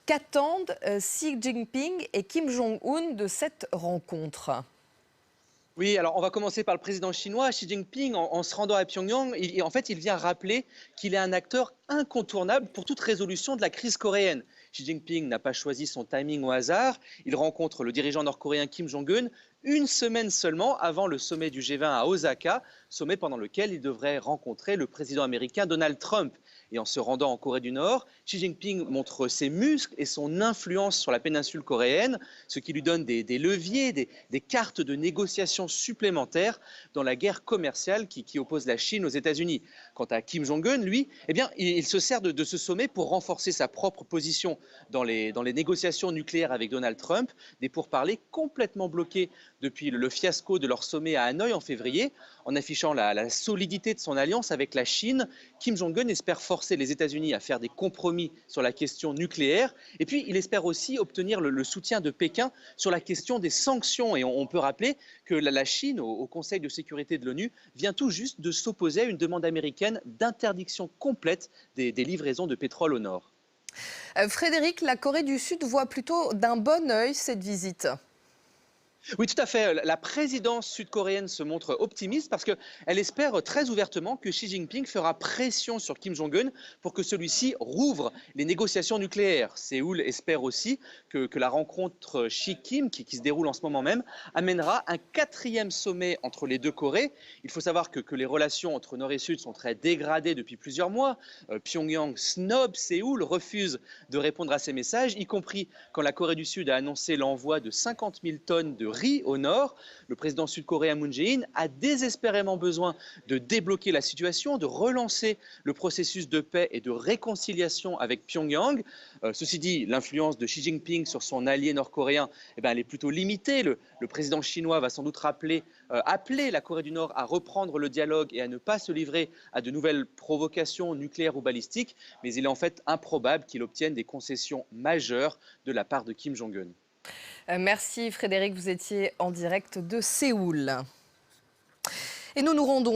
Qu'attendent Xi Jinping et Kim Jong-un de cette rencontre? Oui, alors on va commencer par le président chinois, Xi Jinping, en se rendant à Pyongyang. En fait, il vient rappeler qu'il est un acteur incontournable pour toute résolution de la crise coréenne. Xi Jinping n'a pas choisi son timing au hasard. Il rencontre le dirigeant nord-coréen Kim Jong-un une semaine seulement avant le sommet du G20 à Osaka, sommet pendant lequel il devrait rencontrer le président américain Donald Trump. Et en se rendant en Corée du Nord, Xi Jinping montre ses muscles et son influence sur la péninsule coréenne, ce qui lui donne des leviers, des cartes de négociation supplémentaires dans la guerre commerciale qui oppose la Chine aux États-Unis. Quant à Kim Jong-un, lui, eh bien, il se sert de ce sommet pour renforcer sa propre position dans les négociations nucléaires avec Donald Trump, des pourparlers complètement bloqués depuis le fiasco de leur sommet à Hanoï en février. En affichant la solidité de son alliance avec la Chine, Kim Jong-un espère forcer les États-Unis à faire des compromis sur la question nucléaire. Et puis, il espère aussi obtenir le soutien de Pékin sur la question des sanctions. Et on peut rappeler que la Chine, au Conseil de sécurité de l'ONU, vient tout juste de s'opposer à une demande américaine d'interdiction complète des livraisons de pétrole au nord. Frédéric, la Corée du Sud voit plutôt d'un bon œil cette visite. Oui, tout à fait. La présidence sud-coréenne se montre optimiste parce qu'elle espère très ouvertement que Xi Jinping fera pression sur Kim Jong-un pour que celui-ci rouvre les négociations nucléaires. Séoul espère aussi que la rencontre Xi-Kim, qui se déroule en ce moment même, amènera un quatrième sommet entre les deux Corées. Il faut savoir que les relations entre Nord et Sud sont très dégradées depuis plusieurs mois. Pyongyang snob Séoul, refuse de répondre à ces messages, y compris quand la Corée du Sud a annoncé l'envoi de 50 000 tonnes de riz au nord. Le président sud-coréen Moon Jae-in a désespérément besoin de débloquer la situation, de relancer le processus de paix et de réconciliation avec Pyongyang. Ceci dit, l'influence de Xi Jinping sur son allié nord-coréen, elle est plutôt limitée. Le président chinois va sans doute appeler la Corée du Nord à reprendre le dialogue et à ne pas se livrer à de nouvelles provocations nucléaires ou balistiques, mais il est en fait improbable qu'il obtienne des concessions majeures de la part de Kim Jong-un. Merci Frédéric, vous étiez en direct de Séoul. Et nous nous rendons